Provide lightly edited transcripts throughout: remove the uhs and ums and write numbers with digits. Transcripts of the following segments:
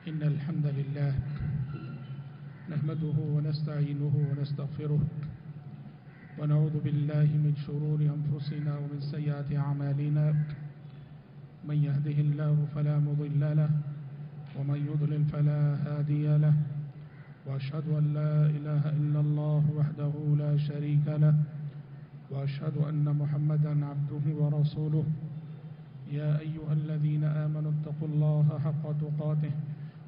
إن الحمد لله نحمده ونستعينه ونستغفره ونعوذ بالله من شرور أنفسنا ومن سيئات أعمالنا من يهده الله فلا مضل له ومن يضلل فلا هادي له وأشهد أن لا إله إلا الله وحده لا شريك له وأشهد أن محمدا عبده ورسوله يا أيها الذين آمنوا اتقوا الله حق تقاته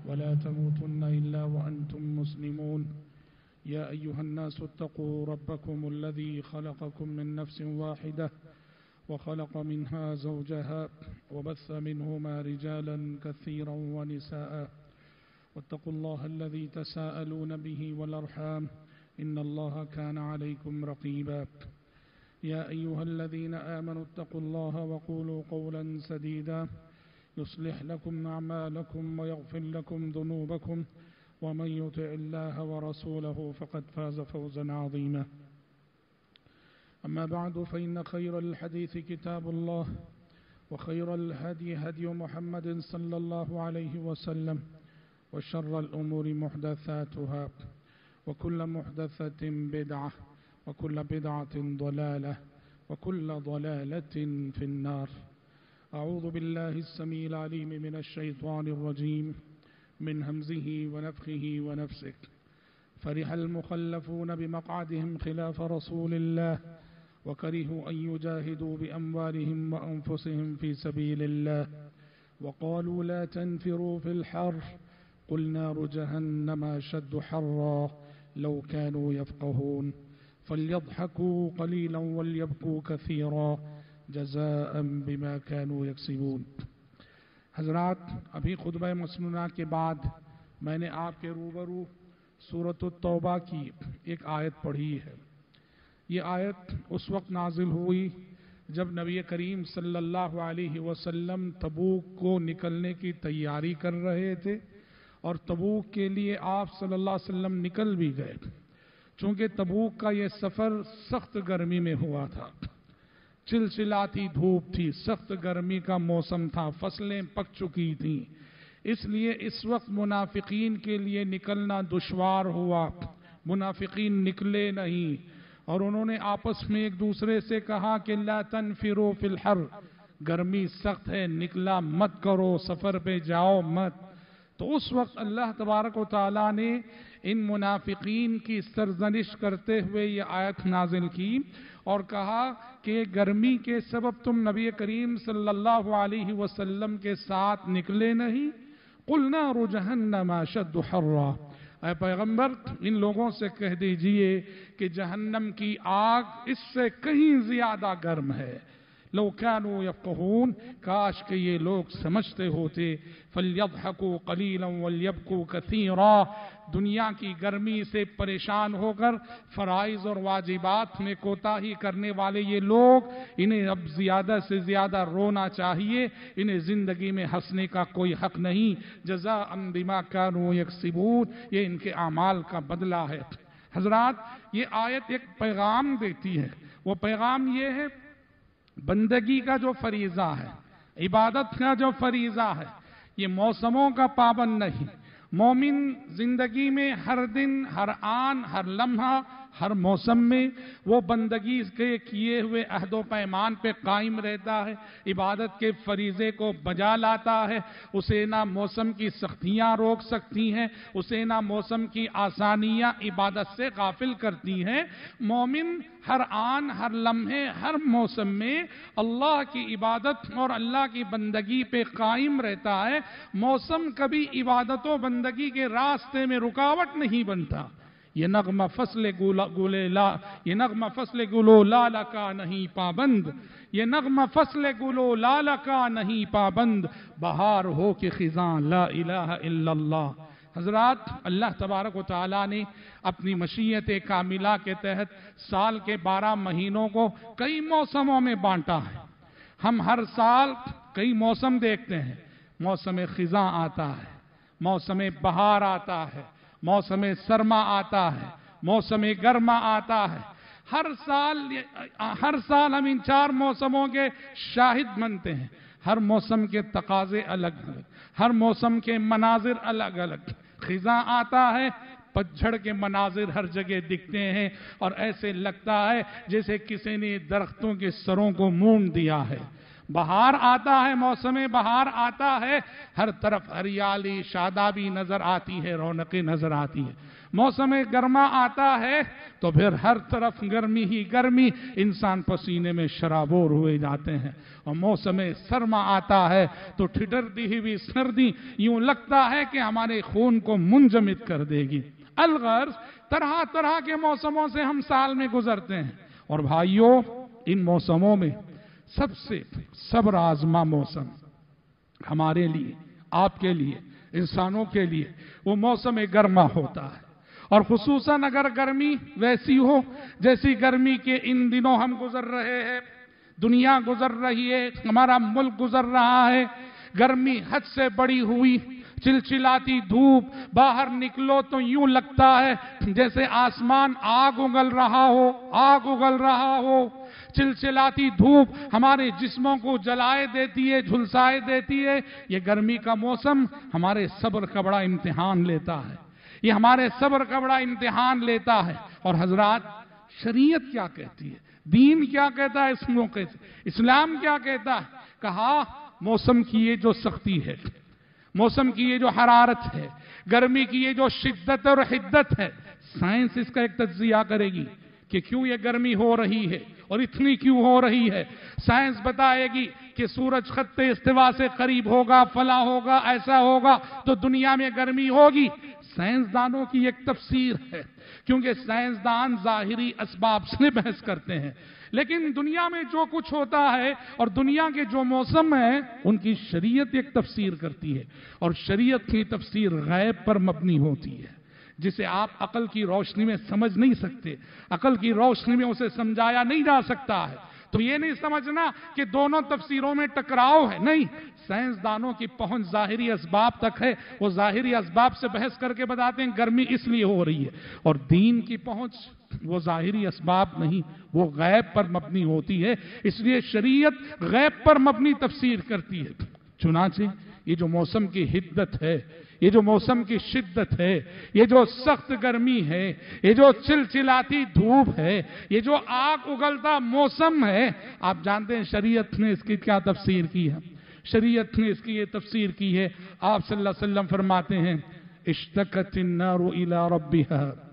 ولا تموتن إلا وأنتم مسلمون يا أيها الناس اتقوا ربكم الذي خلقكم من نفس واحدة وخلق منها زوجها وبث منهما رجالا كثيرا ونساء واتقوا الله الذي تساءلون به والأرحام إن الله كان عليكم رقيبا يا أيها الذين آمنوا اتقوا الله وقولوا قولا سديدا يصلح لكم أعمالكم ويغفر لكم ذنوبكم ومن يطع الله ورسوله فقد فاز فوزا عظيما أما بعد فإن خير الحديث كتاب الله وخير الهدي هدي محمد صلى الله عليه وسلم وشر الأمور محدثاتها وكل محدثة بدعة وكل بدعة ضلالة وكل ضلالة في النار أعوذ بالله السميع العليم من الشيطان الرجيم من همزه ونفخه ونفسه فرح المخلفون بمقعدهم خلاف رسول الله وكرهوا أن يجاهدوا بأموالهم وأنفسهم في سبيل الله وقالوا لا تنفروا في الحر قل نار جهنم أشد حرا لو كانوا يفقهون فليضحكوا قليلا وليبكوا كثيرا جزاء بما كانوا يكسبون. حضرات، ابھی خطبہ مسنونہ کے بعد میں نے آپ کے روبرو سورۃ التوبہ کی ایک آیت پڑھی ہے. یہ آیت اس وقت نازل ہوئی جب نبی کریم صلی اللہ علیہ وسلم تبوک کو نکلنے کی تیاری کر رہے تھے اور تبوک کے لیے آپ صلی اللہ علیہ وسلم نکل بھی گئے. چونکہ تبوک کا یہ سفر سخت گرمی میں ہوا تھا، چلچلاتی دھوپ تھی، سخت گرمی کا موسم تھا، فصلیں پک چکی تھیں، اس لیے اس وقت منافقین کے لیے نکلنا دشوار ہوا. منافقین نکلے نہیں اور انہوں نے آپس میں ایک دوسرے سے کہا کہ لا تنفروا فی الحر، گرمی سخت ہے، نکلا مت کرو، سفر پہ جاؤ مت. تو اس وقت اللہ تبارک و تعالیٰ نے ان منافقین کی سرزنش کرتے ہوئے یہ آیت نازل کی اور کہا کہ گرمی کے سبب تم نبی کریم صلی اللہ علیہ وسلم کے ساتھ نکلے نہیں. قُلْ نَارُ جَهَنَّمَ أَشَدُّ حَرًّا، اے پیغمبر ان لوگوں سے کہہ دیجئے کہ جہنم کی آگ اس سے کہیں زیادہ گرم ہے. لو كانوا يفقهون، کاش کہ یہ لوگ سمجھتے ہوتے. فَلْيَضْحَكُوا قَلِيلًا وَلْيَبْكُوا كَثِيرًا، دنیا کی گرمی سے پریشان ہو کر فرائض اور واجبات میں کوتاہی کرنے والے یہ لوگ، انہیں اب زیادہ سے زیادہ رونا چاہیے، انہیں زندگی میں ہنسنے کا کوئی حق نہیں. جزاء بما كانوا يكسبون، یہ ان کے اعمال کا بدلہ ہے. حضرات، یہ آیت ایک پیغام دیتی ہے. وہ پیغام یہ ہے، بندگی کا جو فریضہ ہے، عبادت کا جو فریضہ ہے، یہ موسموں کا پابند نہیں. مومن زندگی میں ہر دن، ہر آن، ہر لمحہ، ہر موسم میں وہ بندگی کے کیے ہوئے عہد و پیمان پہ قائم رہتا ہے، عبادت کے فریضے کو بجا لاتا ہے. اسے نہ موسم کی سختیاں روک سکتی ہیں، اسے نہ موسم کی آسانیاں عبادت سے غافل کرتی ہیں. مومن ہر آن، ہر لمحے، ہر موسم میں اللہ کی عبادت اور اللہ کی بندگی پہ قائم رہتا ہے. موسم کبھی عبادت و بندگی کے راستے میں رکاوٹ نہیں بنتا. یہ نغمہ فصل گلو لال کا نہیں پابند، یہ نغمہ فصل گلو لال کا نہیں پابند، بہار ہو کہ خزاں لا الہ الا اللہ. حضرات، اللہ تبارک و تعالیٰ نے اپنی مشیت کاملہ کے تحت سال کے 12 مہینوں کو کئی موسموں میں بانٹا ہے. ہم ہر سال کئی موسم دیکھتے ہیں. موسم خزاں آتا ہے، موسم بہار آتا ہے، موسم سرما آتا ہے، موسم گرما آتا ہے. ہر سال ہم ان 4 موسموں کے شاہد بنتے ہیں. ہر موسم کے تقاضے الگ الگ، ہر موسم کے مناظر الگ الگ۔ خزاں آتا ہے، پتجھڑ کے مناظر ہر جگہ دکھتے ہیں اور ایسے لگتا ہے جیسے کسی نے درختوں کے سروں کو مونڈ دیا ہے۔ بہار آتا ہے، موسم بہار آتا ہے، ہر طرف ہریالی شادابی نظر آتی ہے، رونقیں نظر آتی ہے۔ موسم گرما آتا ہے تو پھر ہر طرف گرمی ہی گرمی، انسان پسینے میں شرابور ہوئے جاتے ہیں۔ اور موسم سرما آتا ہے تو ٹھٹرتی ہوئی سردی یوں لگتا ہے کہ ہمارے خون کو منجمد کر دے گی۔ الغرض طرح طرح کے موسموں سے ہم سال میں گزرتے ہیں، اور بھائیوں ان موسموں میں سب سے صبر آزما موسم ہمارے لیے، آپ کے لیے، انسانوں کے لیے وہ موسم گرما ہوتا ہے۔ اور خصوصاً اگر گرمی ویسی ہو جیسی گرمی کے ان دنوں ہم گزر رہے ہیں، دنیا گزر رہی ہے، ہمارا ملک گزر رہا ہے، گرمی حد سے بڑی ہوئی، چلچلاتی دھوپ، باہر نکلو تو یوں لگتا ہے جیسے آسمان آگ اگل رہا ہو، آگ اگل رہا ہو۔ چلچلاتی دھوپ ہمارے جسموں کو جلائے دیتی ہے، جھلسائے دیتی ہے۔ یہ گرمی کا موسم ہمارے صبر کا بڑا امتحان لیتا ہے، یہ ہمارے صبر کا بڑا امتحان لیتا ہے۔ اور حضرات شریعت کیا کہتی ہے، دین کیا کہتا ہے اس موقع سے، اسلام کیا کہتا ہے؟ کہا موسم کی یہ جو سختی ہے، موسم کی یہ جو حرارت ہے، گرمی کی یہ جو شدت اور حدت ہے، سائنس اس کا ایک تجزیہ کرے گی کہ کیوں یہ گرمی ہو رہی ہے اور اتنی کیوں ہو رہی ہے۔ سائنس بتائے گی کہ سورج خط استوا سے قریب ہوگا، فلاں ہوگا، ایسا ہوگا تو دنیا میں گرمی ہوگی۔ سائنسدانوں کی ایک تفسیر ہے، کیونکہ سائنسدان ظاہری اسباب سے بحث کرتے ہیں، لیکن دنیا میں جو کچھ ہوتا ہے اور دنیا کے جو موسم ہیں ان کی شریعت ایک تفسیر کرتی ہے، اور شریعت کی تفسیر غیب پر مبنی ہوتی ہے، جسے آپ عقل کی روشنی میں سمجھ نہیں سکتے، عقل کی روشنی میں اسے سمجھایا نہیں جا سکتا ہے۔ تو یہ نہیں سمجھنا کہ دونوں تفسیروں میں ٹکراؤ ہے، نہیں، سائنسدانوں کی پہنچ ظاہری اسباب تک ہے، وہ ظاہری اسباب سے بحث کر کے بتاتے ہیں گرمی اس لیے ہو رہی ہے، اور دین کی پہنچ وہ ظاہری اسباب نہیں، وہ غیب پر مبنی ہوتی ہے، اس لیے شریعت غیب پر مبنی تفسیر کرتی ہے۔ چنانچہ یہ جو موسم کی حدت ہے، یہ جو موسم کی شدت ہے، یہ جو سخت گرمی ہے، یہ جو چلچلاتی دھوپ ہے، یہ جو آگ اگلتا موسم ہے، آپ جانتے ہیں شریعت نے اس کی کیا تفسیر کی ہے؟ شریعت نے اس کی یہ تفسیر کی ہے، آپ صلی اللہ علیہ وسلم فرماتے ہیں اشتکت النار الى ربها،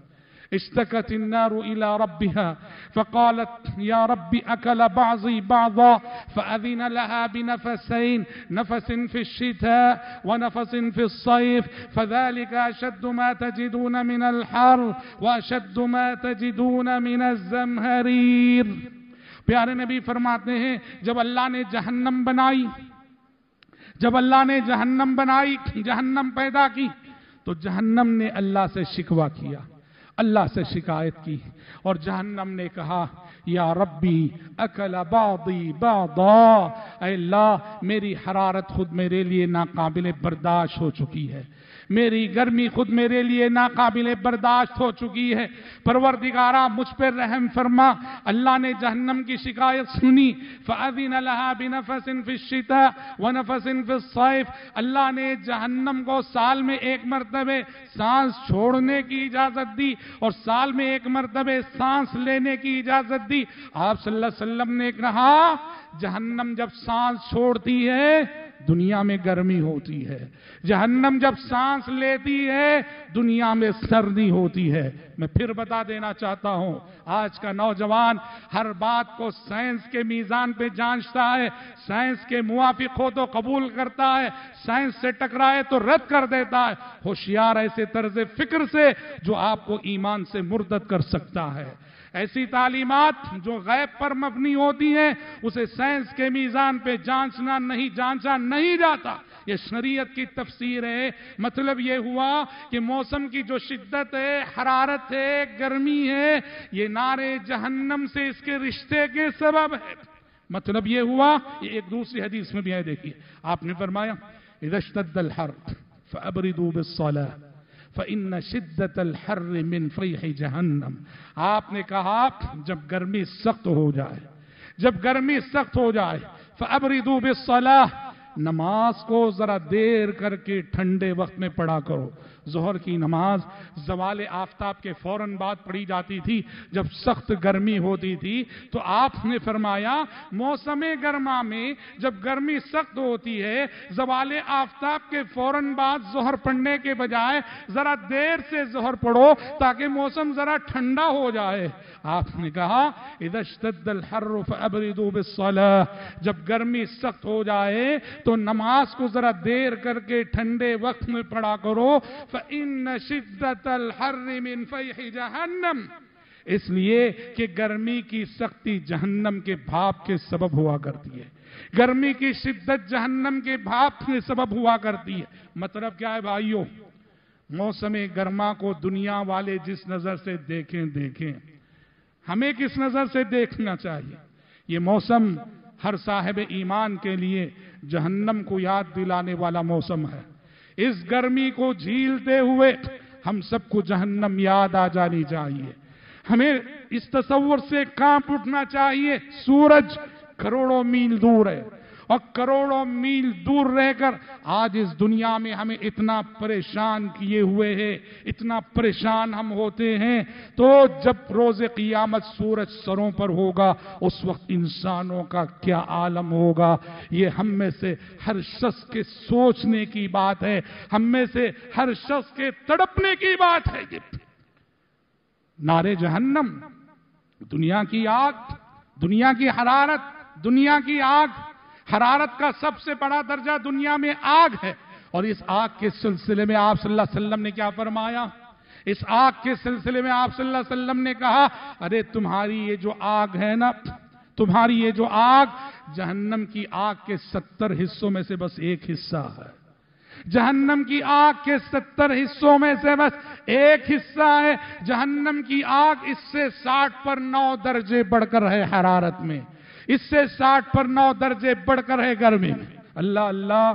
اشتكت النار إلى ربها فقالت يا رب أكل بعضي بعضا فأذن لها بنفسين، نفس في الشتاء ونفس في الصيف، فذلك أشد ما تجدون من الحر وأشد ما تجدون من الزمهرير۔ پیارے نبی فرماتے ہیں جب اللہ نے جہنم بنائی، جب اللہ نے جہنم بنائی، جہنم پیدا کی، تو جہنم نے اللہ سے شکوہ کیا، اللہ سے شکایت کی، اور جہنم نے کہا یا ربی اکل بعضی بعضا، اے اللہ میری حرارت خود میرے لیے ناقابل برداشت ہو چکی ہے، میری گرمی خود میرے لیے ناقابل برداشت ہو چکی ہے، پروردگارا مجھ پر رحم فرما۔ اللہ نے جہنم کی شکایت سنی، فَأَذِنَ لَهَا بِنَفَسٍ فِي الشِّتَاءِ وَنَفَسٍ فِي الصَّيْفِ، اللہ نے جہنم کو سال میں ایک مرتبہ سانس چھوڑنے کی اجازت دی اور سال میں ایک مرتبہ سانس لینے کی اجازت دی۔ آپ صلی اللہ علیہ وسلم نے کہا جہنم جب سانس چھوڑتی ہے دنیا میں گرمی ہوتی ہے، جہنم جب سانس لیتی ہے دنیا میں سردی ہوتی ہے۔ میں پھر بتا دینا چاہتا ہوں آج کا نوجوان ہر بات کو سائنس کے میزان پہ جانچتا ہے، سائنس کے موافق ہو تو قبول کرتا ہے، سائنس سے ٹکرائے تو رد کر دیتا ہے۔ ہوشیار ایسے طرز فکر سے جو آپ کو ایمان سے مرتد کر سکتا ہے۔ ایسی تعلیمات جو غیب پر مبنی ہوتی ہیں اسے سائنس کے میزان پہ جانچا نہیں جاتا، یہ شریعت کی تفسیر ہے۔ مطلب یہ ہوا کہ موسم کی جو شدت ہے، حرارت ہے، گرمی ہے، یہ نار جہنم سے اس کے رشتے کے سبب ہے۔ مطلب یہ ہوا، یہ ایک دوسری حدیث میں بھی ہے، دیکھیے آپ نے فرمایا اذا اشتد الحر فابردوا بالصلاة فإن شدت الحر من فیح جہنم۔ آپ نے کہا جب گرمی سخت ہو جائے، جب گرمی سخت ہو جائے فَأَبْرِدُوا بِالصَّلَاةِ، نماز کو ذرا دیر کر کے ٹھنڈے وقت میں پڑھا کرو۔ ظہر کی نماز زوال آفتاب کے فوراً بعد پڑھی جاتی تھی جب سخت گرمی ہوتی تھی، تو آپ نے فرمایا موسم گرما میں جب گرمی سخت ہوتی ہے زوال آفتاب کے فوراً بعد ظہر پڑھنے کے بجائے ذرا دیر سے ظہر پڑھو تاکہ موسم ذرا ٹھنڈا ہو جائے۔ آپ نے کہا اذا اشتد الحر فابردوا بالصلاة، جب گرمی سخت ہو جائے تو نماز کو ذرا دیر کر کے ٹھنڈے وقت میں پڑھا کرو۔ فإن شدت الحر من فیح جہنم، اس لیے کہ گرمی کی سختی جہنم کے بھاپ کے سبب ہوا کرتی ہے، گرمی کی شدت جہنم کے بھاپ کے سبب ہوا کرتی ہے۔ مطلب کیا ہے بھائیو؟ موسم گرما کو دنیا والے جس نظر سے دیکھیں، ہمیں کس نظر سے دیکھنا چاہیے؟ یہ موسم ہر صاحب ایمان کے لیے جہنم کو یاد دلانے والا موسم ہے۔ اس گرمی کو جھیلتے ہوئے ہم سب کو جہنم یاد آ جانی چاہیے۔ ہمیں اس تصور سے کانپ اٹھنا چاہیے سورج کروڑوں میل دور ہے، اور کروڑوں میل دور رہ کر آج اس دنیا میں ہمیں اتنا پریشان کیے ہوئے ہیں، اتنا پریشان ہم ہوتے ہیں، تو جب روز قیامت سورج سروں پر ہوگا اس وقت انسانوں کا کیا عالم ہوگا، یہ ہم میں سے ہر شخص کے سوچنے کی بات ہے، ہم میں سے ہر شخص کے تڑپنے کی بات ہے۔ نارے جہنم، دنیا کی آگ، دنیا کی حرارت، دنیا کی آگ، حرارت کا سب سے بڑا درجہ دنیا میں آگ ہے، اور اس آگ کے سلسلے میں آپ صلی اللہ علیہ وسلم نے کیا فرمایا؟ اس آگ کے سلسلے میں آپ صلی اللہ علیہ وسلم نے کہا ارے تمہاری یہ جو آگ ہے نا، تمہاری یہ جو آگ جہنم کی آگ کے 70 حصوں میں سے بس ایک حصہ ہے، جہنم کی آگ کے 70 حصوں میں سے بس ایک حصہ ہے۔ جہنم کی آگ اس سے 60 پر 9 درجے بڑھ کر ہے حرارت میں، اس سے 60 پر 9 درجے بڑھ کر ہے گرمی میں۔ اللہ اللہ،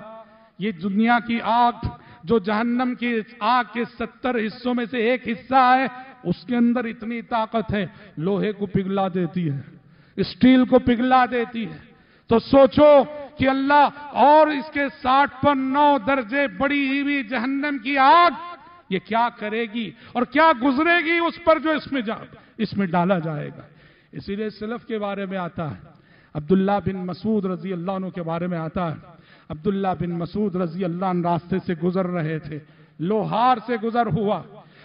یہ دنیا کی آگ جو جہنم کی آگ کے 70 حصوں میں سے ایک حصہ ہے، اس کے اندر اتنی طاقت ہے، لوہے کو پگھلا دیتی ہے، اسٹیل کو پگھلا دیتی ہے۔ تو سوچو کہ اللہ اور اس کے 60 پر 9 درجے بڑی ہوئی جہنم کی آگ یہ کیا کرے گی اور کیا گزرے گی اس پر جو اس میں ڈالا جائے گا۔ اسی لیے سلف کے بارے میں آتا ہے، عبداللہ بن مسعود رضی اللہ عنہ کے بارے میں آتا ہے، عبداللہ بن مسعود رضی اللہ عنہ راستے سے گزر رہے تھے، لوہار سے گزر ہوا،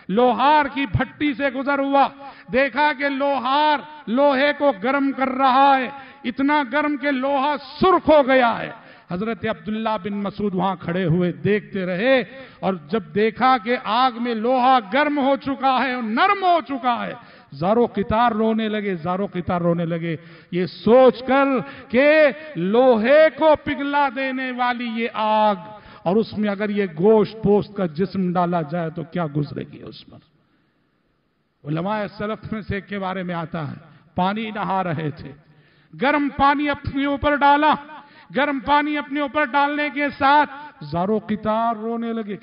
لوہار کی بھٹی سے گزر ہوا، دیکھا کہ لوہار لوہے کو گرم کر رہا ہے، اتنا گرم کہ لوہا سرخ ہو گیا ہے۔ حضرت عبداللہ بن مسعود وہاں کھڑے ہوئے دیکھتے رہے، اور جب دیکھا کہ آگ میں لوہا گرم ہو چکا ہے اور نرم ہو چکا ہے، زارو قطار رونے لگے، زارو قطار رونے لگے، یہ سوچ کر کہ لوہے کو پگھلا دینے والی یہ آگ، اور اس میں اگر یہ گوشت پوست کا جسم ڈالا جائے تو کیا گزرے گی اس پر۔ علماء سلف میں سے کے بارے میں آتا ہے، پانی نہا رہے تھے، گرم پانی اپنے اوپر ڈالا، گرم پانی اپنے اوپر ڈالنے کے ساتھ زارو قطار رونے لگے،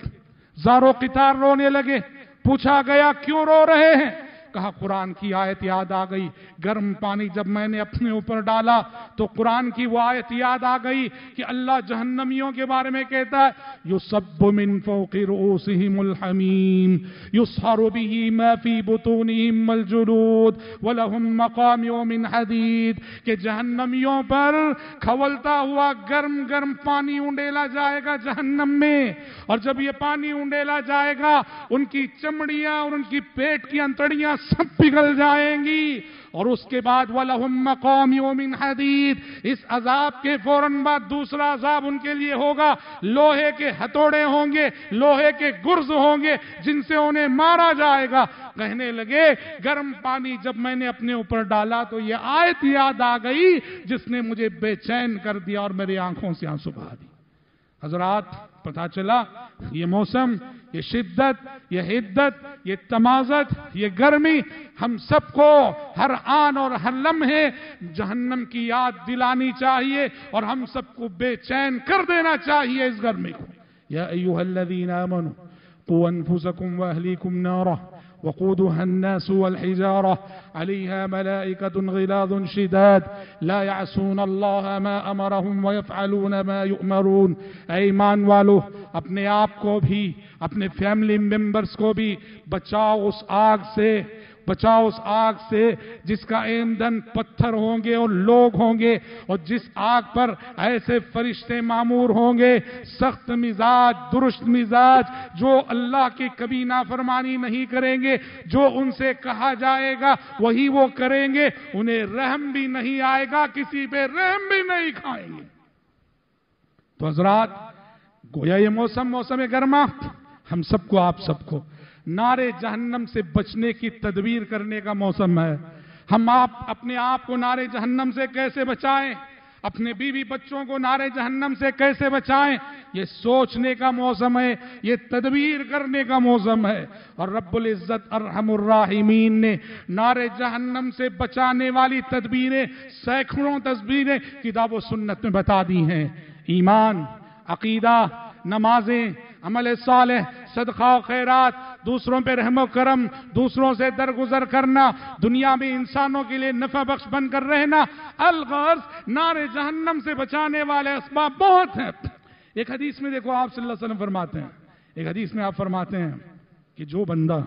زارو قطار رونے لگے۔ پوچھا گیا کیوں رو رہے ہیں؟ کہا قرآن کی آیت یاد آ گئی، گرم پانی جب میں نے اپنے اوپر ڈالا تو قرآن کی وہ آیت یاد آ گئی کہ اللہ جہنمیوں کے بارے میں کہتا ہے یُصَبُّ مِن فَوْقِ رُؤُوسِهِمُ الْحَمِيمُ يُصْهَرُ بِهِ مَا فِي بُطُونِهِمُ الْجُلُودُ وَلَهُمْ مَقَامِعُ مِنْ حَدِيدٍ، کہ جہنمیوں پر کھولتا ہوا گرم گرم پانی انڈیلا جائے گا جہنم میں، اور جب یہ پانی انڈیلا جائے گا ان کی چمڑیاں اور ان کی پیٹ کی انتڑیاں سب پگھل جائیں گی، اور اس کے بعد وَلَهُمْ مَقَامِعُ مِنْ حَدِيدٍ، اس عذاب کے فوراً بعد دوسرا عذاب ان کے لیے ہوگا، لوہے کے ہتھوڑے ہوں گے، لوہے کے گرز ہوں گے جن سے انہیں مارا جائے گا۔ کہنے لگے گرم پانی جب میں نے اپنے اوپر ڈالا تو یہ آیت یاد آ گئی جس نے مجھے بے چین کر دیا اور میری آنکھوں سے آنسو بہا دی۔ حضرات پتا چلا یہ موسم، یہ شدت، یہ حدت، یہ تمازت، یہ گرمی ہم سب کو ہر آن اور ہر لمحے جہنم کی یاد دلانی چاہیے، اور ہم سب کو بے چین کر دینا چاہیے اس گرمی کو۔ یا ایھا الذین آمنوا قوا انفسکم واہلیکم نارا وقودها الناس والحجارة عليها ملائكة غلاظ شداد لا يعصون الله ما أمرهم ويفعلون ما يؤمرون. اے ایمان والو، اپنے آپ کو بھی اپنے فیملی ممبرز کو بھی بچاؤ اس آگ سے، بچاؤ اس آگ سے جس کا ایندھن پتھر ہوں گے اور لوگ ہوں گے، اور جس آگ پر ایسے فرشتے مامور ہوں گے سخت مزاج، درست مزاج، جو اللہ کی کبھی نافرمانی نہیں کریں گے، جو ان سے کہا جائے گا وہی وہ کریں گے، انہیں رحم بھی نہیں آئے گا، کسی پہ رحم بھی نہیں کھائیں گے. تو حضرات، گویا یہ موسم گرما ہم سب کو، آپ سب کو نارے جہنم سے بچنے کی تدبیر کرنے کا موسم ہے. ہم اپنے آپ کو نارے جہنم سے کیسے بچائیں، اپنے بیوی بچوں کو نارے جہنم سے کیسے بچائیں، یہ سوچنے کا موسم ہے، یہ تدبیر کرنے کا موسم ہے. اور رب العزت ارحم الراحمین نے نارے جہنم سے بچانے والی تدبیریں، سینکڑوں تدبیریں کتاب و سنت میں بتا دی ہیں. ایمان، عقیدہ، نمازیں، عمل صالح، صدقہ و خیرات، دوسروں پہ رحم و کرم، دوسروں سے درگزر کرنا، دنیا میں انسانوں کے لیے نفع بخش بن کر رہنا، الغرض نارے جہنم سے بچانے والے اسباب بہت ہیں. ایک حدیث میں دیکھو آپ صلی اللہ علیہ وسلم فرماتے ہیں، ایک حدیث میں آپ فرماتے ہیں کہ جو بندہ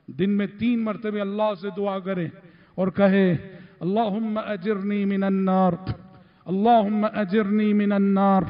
دن میں 3 مرتبہ اللہ سے دعا کرے اور کہے اللہم اجرنی من النار، اللہم اجرنی من النار،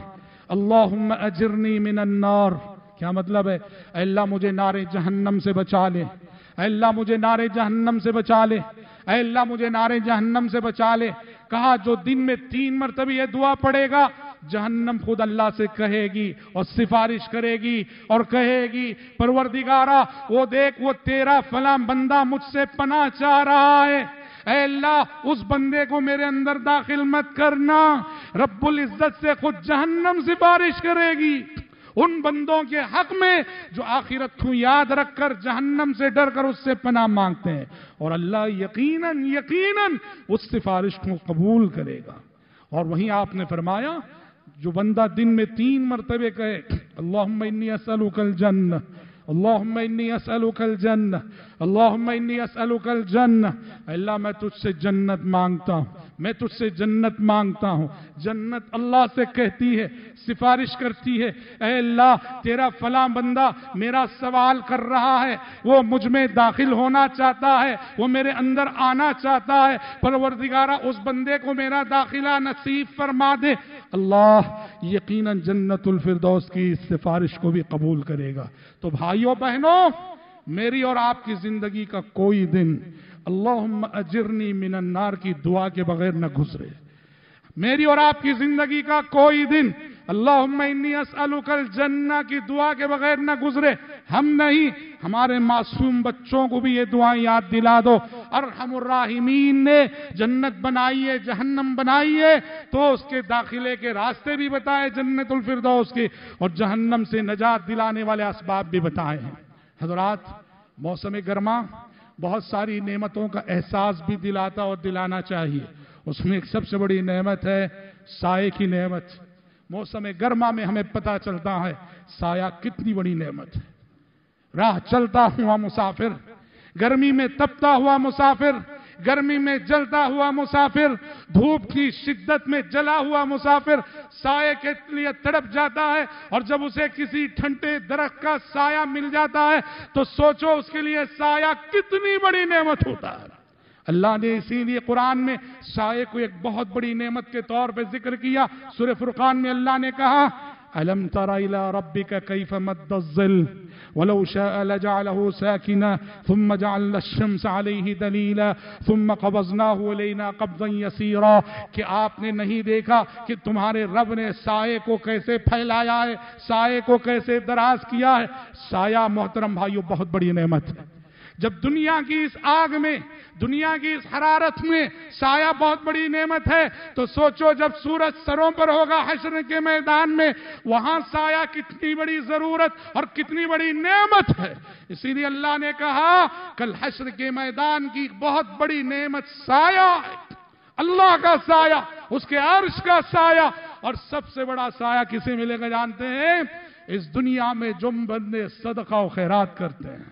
اللہم اجرنی من النار، کیا مطلب ہے؟ اے اللہ مجھے نارے جہنم سے بچا لے، اے اللہ مجھے نارے جہنم سے بچا لے، اے اللہ مجھے نارے جہنم سے بچا لے. کہا جو دن میں 3 مرتبہ یہ دعا پڑھے گا، جہنم خود اللہ سے کہے گی اور سفارش کرے گی اور کہے گی پروردگارا وہ دیکھ، وہ تیرا فلاں بندہ مجھ سے پناہ چاہ رہا ہے، اے اللہ اس بندے کو میرے اندر داخل مت کرنا. رب العزت سے خود جہنم سفارش کرے گی ان بندوں کے حق میں جو آخرت کو یاد رکھ کر جہنم سے ڈر کر اس سے پناہ مانگتے ہیں، اور اللہ یقیناً اس سفارش کو قبول کرے گا. اور وہیں آپ نے فرمایا جو بندہ دن میں 3 مرتبہ کہے اللہم انی اسألک الجنہ، اللہم انی اسألک الجنہ، اللہم انی اسألک الجنہ، اللہ میں تجھ سے جنت مانگتا ہوں، میں تجھ سے جنت مانگتا ہوں. جنت اللہ سے کہتی ہے، سفارش کرتی ہے، اے اللہ تیرا فلاں بندہ میرا سوال کر رہا ہے، وہ مجھ میں داخل ہونا چاہتا ہے، وہ میرے اندر آنا چاہتا ہے، پروردگارہ اس بندے کو میرا داخلہ نصیب فرما دے. اللہ یقیناً جنت الفردوس کی اس سفارش کو بھی قبول کرے گا. تو بھائیوں بہنوں، میری اور آپ کی زندگی کا کوئی دن اللہم اجرنی من النار کی دعا کے بغیر نہ گزرے. میری اور آپ کی زندگی کا کوئی دن اللہم انی اسألک الجنہ کی دعا کے بغیر نہ گزرے. ہم نہیں، ہمارے معصوم بچوں کو بھی یہ دعائیں یاد دلا دو. ارحم الراحمین نے جنت بنائی ہے، جہنم بنائی ہے، تو اس کے داخلے کے راستے بھی بتائے جنت الفردوس کے، اور جہنم سے نجات دلانے والے اسباب بھی بتائے ہیں. حضرات، موسم گرما بہت ساری نعمتوں کا احساس بھی دلاتا اور دلانا چاہیے. اس میں ایک سب سے بڑی نعمت ہے سائے کی نعمت. موسم گرما میں ہمیں پتہ چلتا ہے سایہ کتنی بڑی نعمت ہے. راہ چلتا ہوا مسافر، گرمی میں تپتا ہوا مسافر، گرمی میں جلتا ہوا مسافر، دھوپ کی شدت میں جلا ہوا مسافر سائے کے لیے تڑپ جاتا ہے، اور جب اسے کسی ٹھنڈے درخت کا سایہ مل جاتا ہے تو سوچو اس کے لیے سایہ کتنی بڑی نعمت ہوتا ہے. اللہ نے اسی لیے قرآن میں سائے کو ایک بہت بڑی نعمت کے طور پہ ذکر کیا. سورہ فرقان میں اللہ نے کہا أَلَمْ تَرَ إِلَىٰ رَبِّكَ كَيْفَ مَدَّ الظِّلَّ وَلَوْ شَاءَ لَجَعَلَهُ سَاكِنًا ثُمَّ جَعَلْنَا الشَّمْسَ عَلَيْهِ دَلِيلًا ثُمَّ قَبَضْنَاهُ إِلَيْنَا قَبْضًا يَسِيرًا. کہ آپ نے نہیں دیکھا کہ تمہارے رب نے سائے کو کیسے پھیلایا ہے، سائے کو کیسے دراز کیا ہے. سایہ محترم بھائیو بہت بڑی نعمت ہے. جب دنیا کی اس آگ میں، دنیا کی اس حرارت میں سایہ بہت بڑی نعمت ہے، تو سوچو جب سورج سروں پر ہوگا حشر کے میدان میں، وہاں سایہ کتنی بڑی ضرورت اور کتنی بڑی نعمت ہے. اسی لیے اللہ نے کہا کل حشر کے میدان کی بہت بڑی نعمت سایہ ہے. اللہ کا سایہ، اس کے عرش کا سایہ. اور سب سے بڑا سایہ کسے ملے گا جانتے ہیں؟ اس دنیا میں جو بندے صدقہ و خیرات کرتے ہیں،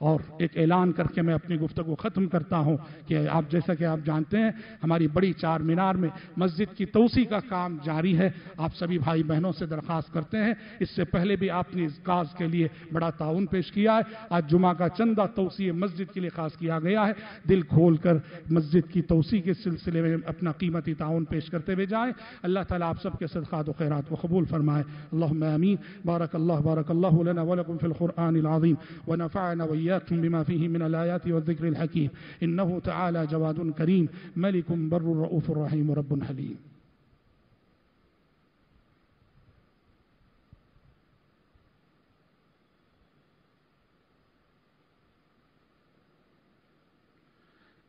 اور ایک اعلان کر کے میں اپنی گفتگو ختم کرتا ہوں کہ جیسا کہ آپ جانتے ہیں ہماری بڑی چار مینار میں مسجد کی توسیع کا کام جاری ہے. آپ سبھی بھائی بہنوں سے درخواست کرتے ہیں, اس سے پہلے بھی آپ نے اس کاز کے لیے بڑا تعاون پیش کیا ہے. آج جمعہ کا چندہ توسیع مسجد کے لیے خاص کیا گیا ہے. دل کھول کر مسجد کی توسیع کے سلسلے میں اپنا قیمتی تعاون پیش کرتے ہوئے جائیں. اللہ تعالیٰ آپ سب کے صدقات و خیرات کو قبول فرمائے. اللہم آمین. بارک اللہ لنا ولکم فی القرآن العظیم ونفعنا وإياكم بما فيه من الآيات والذكر الحكيم إنه تعالى جواد كريم ملك بر رؤوف رحيم رب حليم.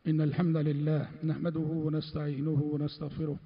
إن الحمد لله نحمده ونستعينه ونستغفره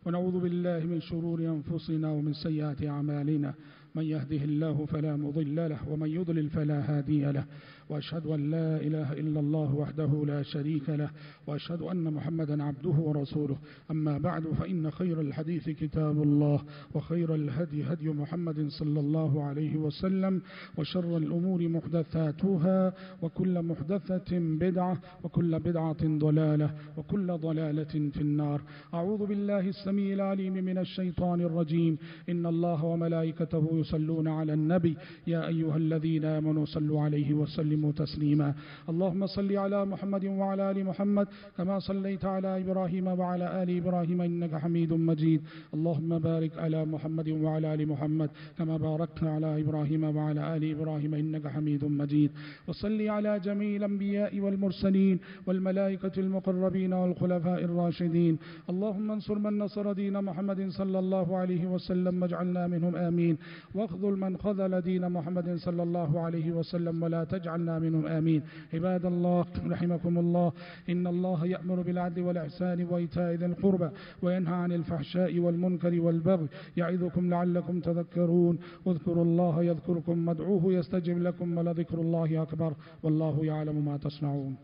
ونعوذ بالله من شرور أنفسنا ومن سيئات أعمالنا من يهده الله فلا مضل له ومن يضلل فلا هادي له وأشهد أن لا إله إلا الله وحده لا شريك له وأشهد أن محمدا عبده ورسوله. أما بعد فإن خير الحديث كتاب الله وخير الهدي هدي محمد صلى الله عليه وسلم وشر الأمور محدثاتها وكل محدثة بدعة وكل بدعة ضلالة وكل ضلالة في النار. أعوذ بالله السميع العليم من الشيطان الرجيم. إن الله وملائكته يصلون على النبي يا أيها الذين آمنوا صلوا عليه وسلموا تسليما. اللهم صل على محمد وعلى آل محمد كما صليت على إبراهيم وعلى آل إبراهيم إنك حميد مجيد. اللهم بارك على محمد وعلى آل محمد كما باركت على إبراهيم وعلى آل إبراهيم إنك حميد مجيد. وصل على جميع الأنبياء والمرسلين والملائكة المقربين والخلفاء الراشدين. اللهم انصر من نصر دين محمد صلى الله عليه وسلم واجعلنا منهم آمين. واخذل من خذل دين محمد صلى الله عليه وسلم ولا تجعلنا منهم آمين. عباد الله رحمكم الله إن الله يأمر بالعدل والإحسان وإيتاء ذي القربى وينهى عن الفحشاء والمنكر والبغي يعظكم لعلكم تذكرون. اذكروا الله يذكركم وادعوه يستجب لكم ولذكر الله أكبر والله يعلم ما تصنعون.